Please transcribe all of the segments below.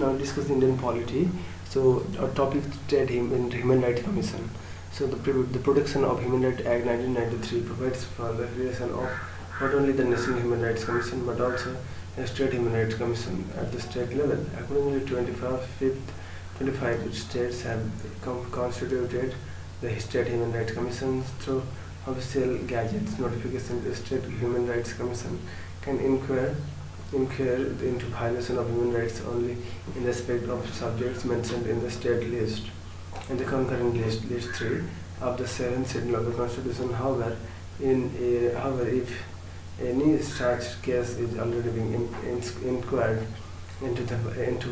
now discuss Indian polity. So our topic state human rights commission. So the Protection of Human Rights Act 1993 provides for the creation of not only the National Human Rights Commission but also a State Human Rights Commission at the state level. Accordingly, 25 states have constituted the State Human Rights Commission through official gazettes notification. The State Human Rights Commission can inquire into violation of human rights only in respect of subjects mentioned in the state list and the concurrent list 3 of the 7th schedule of the Constitution. However, if any such case is already being inquired into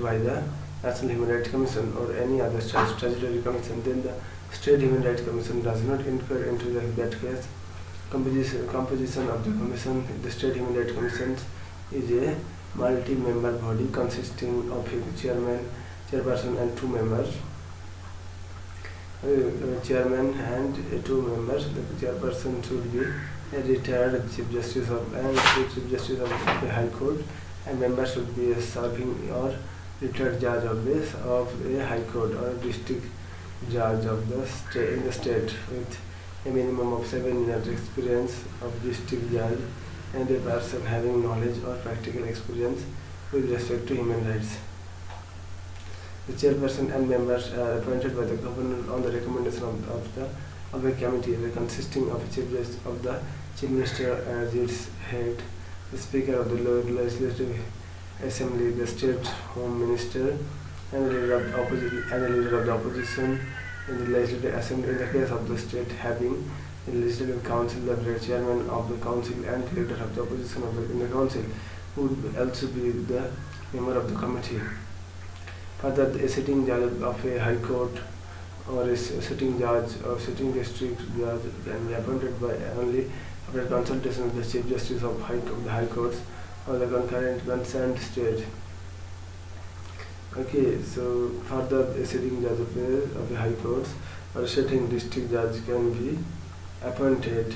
by the National Human Rights Commission or any other statutory commission, then the State Human Rights Commission does not inquire into that case. Composition of the commission. The State Human Rights Commission is a multi-member body consisting of a chairperson and 2 members. Chairman and 2 members. The chairperson should be a retired Chief Justice of the High Court, and members should be a serving or retired judge of a High Court or a district judge of the state with a minimum of 7 years experience of district judge and a person having knowledge or practical experience with respect to human rights. The chairperson and members are appointed by the governor on the recommendation of a committee consisting of the chief minister as its head, the speaker of the legislative assembly, the state home minister, and the leader of the opposition in the legislative assembly. In the case of the state having the legislative council, the chairman of the council and leader of the opposition in the council would also be the member of the committee. Further, a sitting judge of a high court or a sitting judge or sitting district judge can be appointed by only after consultation with the Chief Justice of the High Courts or the concerned state. Okay, so further, a sitting judge of the High Courts or a sitting district judge can be appointed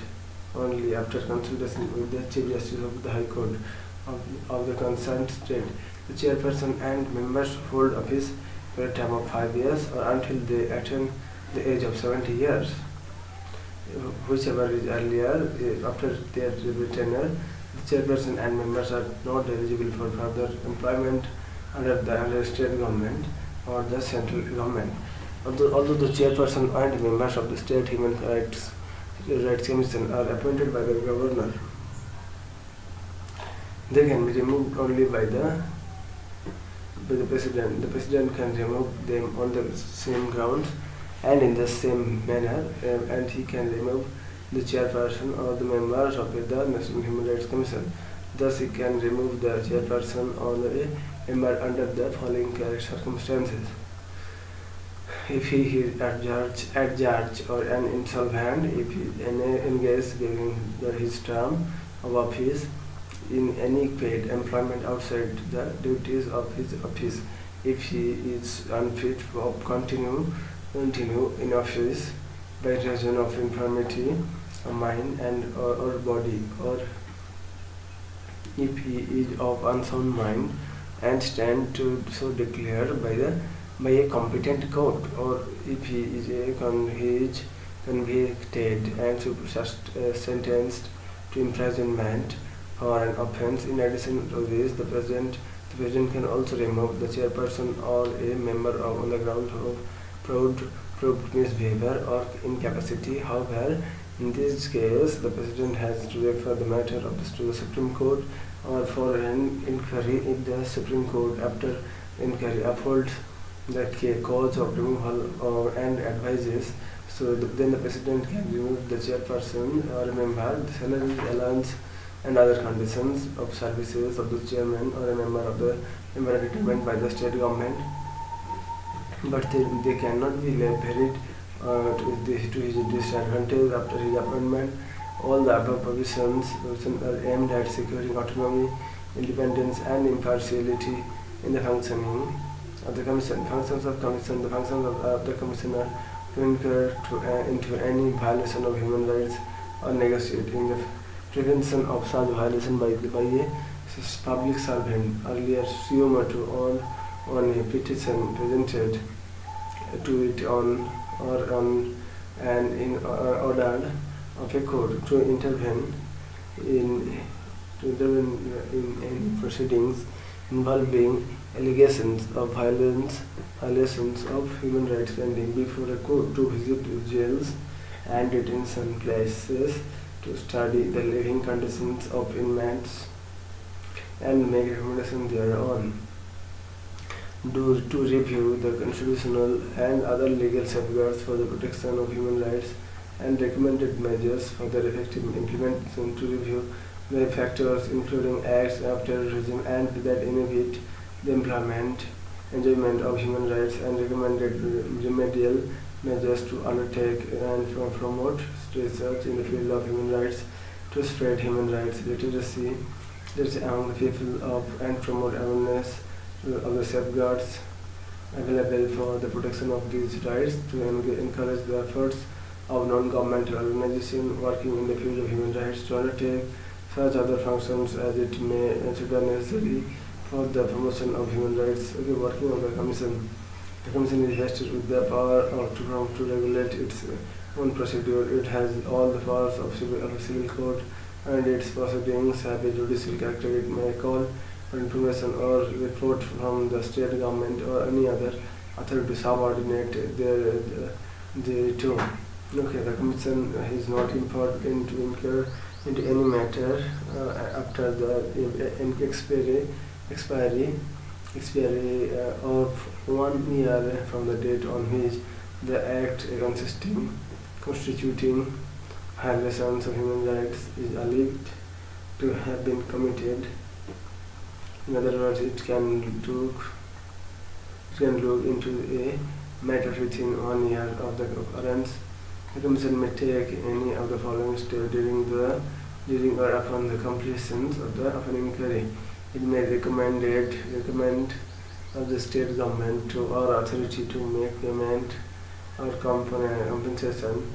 only after consultation with the Chief Justice of the High Court of the concerned state. The chairperson and members hold office for a term of 5 years or until they attain the age of 70 years. Whichever is earlier, after their tenure, the chairperson and members are not eligible for further employment under the state government or the central government. Although the chairperson and members of the State Human Rights Commission are appointed by the governor, they can be removed only by the president. The president can remove them on the same grounds and in the same manner, and he can remove the chairperson or the members of the National Human Rights Commission. Thus, he can remove the chairperson or the member under the following circumstances: if he is adjudged or an insolvent, if he engaged during his term of office in any paid employment outside the duties of his office, if he is unfit to continue in office by reason of infirmity of mind and or body, or if he is of unsound mind and stand to so declare by a competent court, or if he is convicted and sentenced to imprisonment for an offence. In addition to this, the president can also remove the chairperson or a member on the ground of proved misbehavior or incapacity. However, in this case, the president has to refer the matter to the Supreme Court or for an inquiry. If the Supreme Court, after inquiry, upholds the cause of removal and advises, then the president can remove the chairperson or a member. The salary, allowance, and other conditions of services of the chairman or a member are determined by the state government, but they cannot be varied to his disadvantage after his appointment. All the above provisions are aimed at securing autonomy, independence, and impartiality in the functioning of the Commission. Functions of Commission. The functions of the Commission are to inquire into any violation of human rights or negotiating the prevention of such violation by a public servant, earlier sumo to on a petition presented to it on an in order of a court to intervene in any proceedings involving allegations of violations of human rights pending before a court, to visit jails and detention places, to study the living conditions of inmates and make recommendations thereon, to review the constitutional and other legal safeguards for the protection of human rights and recommended measures for their effective implementation, to review the factors including acts of terrorism and that inhibit the enjoyment of human rights, and recommended remedial measures to undertake and promote research in the field of human rights, to spread human rights literacy among the people and promote awareness of the safeguards available for the protection of these rights, to encourage the efforts of non-governmental organizations working in the field of human rights to undertake such other functions as it may consider necessary for the promotion of human rights. Okay, working of the Commission. The Commission is vested with the power to regulate its own procedure. It has all the powers of a civil court, and its proceedings have a judicial character. It may call for information or report from the state government or any other authority subordinate thereto. Okay, the Commission is not empowered to inquire into any matter after the expiry of 1 year from the date on which the act constituting violations of human rights is alleged to have been committed. In other words, it can look into a matter within 1 year of the occurrence. The Commission may take any of the following steps during or upon the completion of an inquiry. It may recommend of the state government or authority to make payment or compensation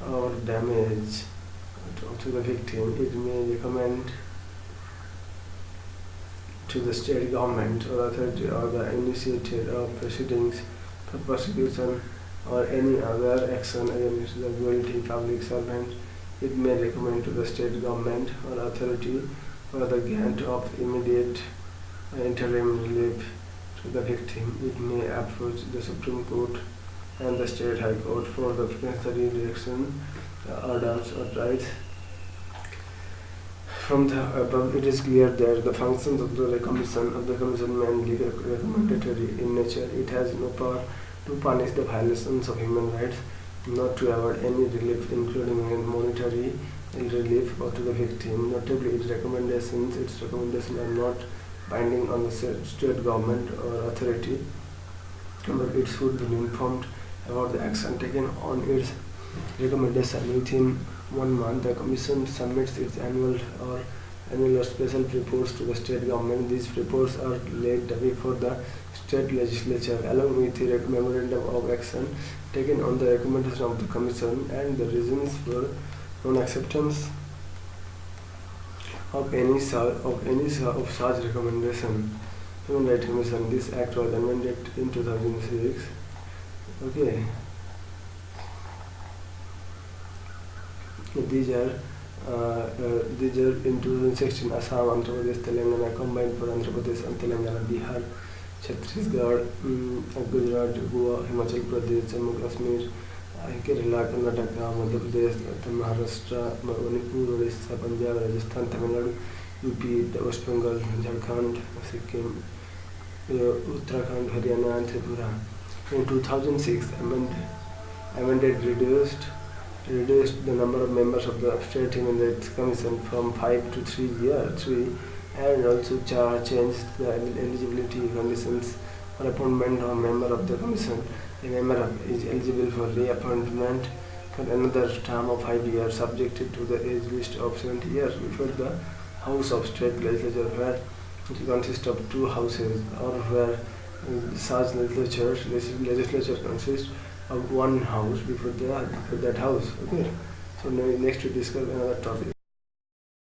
or damage to the victim. It may recommend to the state government or authority or the initiator of proceedings for prosecution or any other action against the guilty public servant. It may recommend to the state government or authority for the grant of immediate interim relief to the victim. It may approach the Supreme Court and the State High Court for the necessary direction, orders or rights. From the above, it is clear that the functions of the Commission mainly recommendatory in nature. It has no power to punish the violations of human rights, not to award any relief, including monetary relief, or to the victim. Notably, its recommendations are not binding on the state government or authority, but it should be informed about the action taken on its recommendation. Within 1 month, the Commission submits its annual or special reports to the state government. These reports are laid before the state legislature, along with the memorandum of action taken on the recommendation of the Commission and the reasons for non-acceptance of any such recommendation. Human Rights Commission. This act was amended in 2006. Okay. These are in 2016 Assam, Andhra Pradesh, Telangana combined for Andhra Pradesh and Telangana, Bihar, Chhattisgarh, Gujarat, Goa, Himachal Pradesh, Jammu Kashmir, Kerala, Karnataka, Madhya Pradesh, Maharashtra, Manipur, Odisha, Punjab, Rajasthan, Tamil Nadu, UP, West Bengal, Jharkhand, Sikkim, Uttarakhand, Haryana and Tripura. In 2006, amended reduced the number of members of the State Human Rights Commission from 5 to 3, and also changed the eligibility conditions for appointment of a member of the Commission. A member is eligible for reappointment for another term of 5 years, subjected to the age list of 70 years before the House of State Legislature, where it consists of 2 houses, or where such legislature consists of 1 house before that house. Okay. So next we discuss another topic.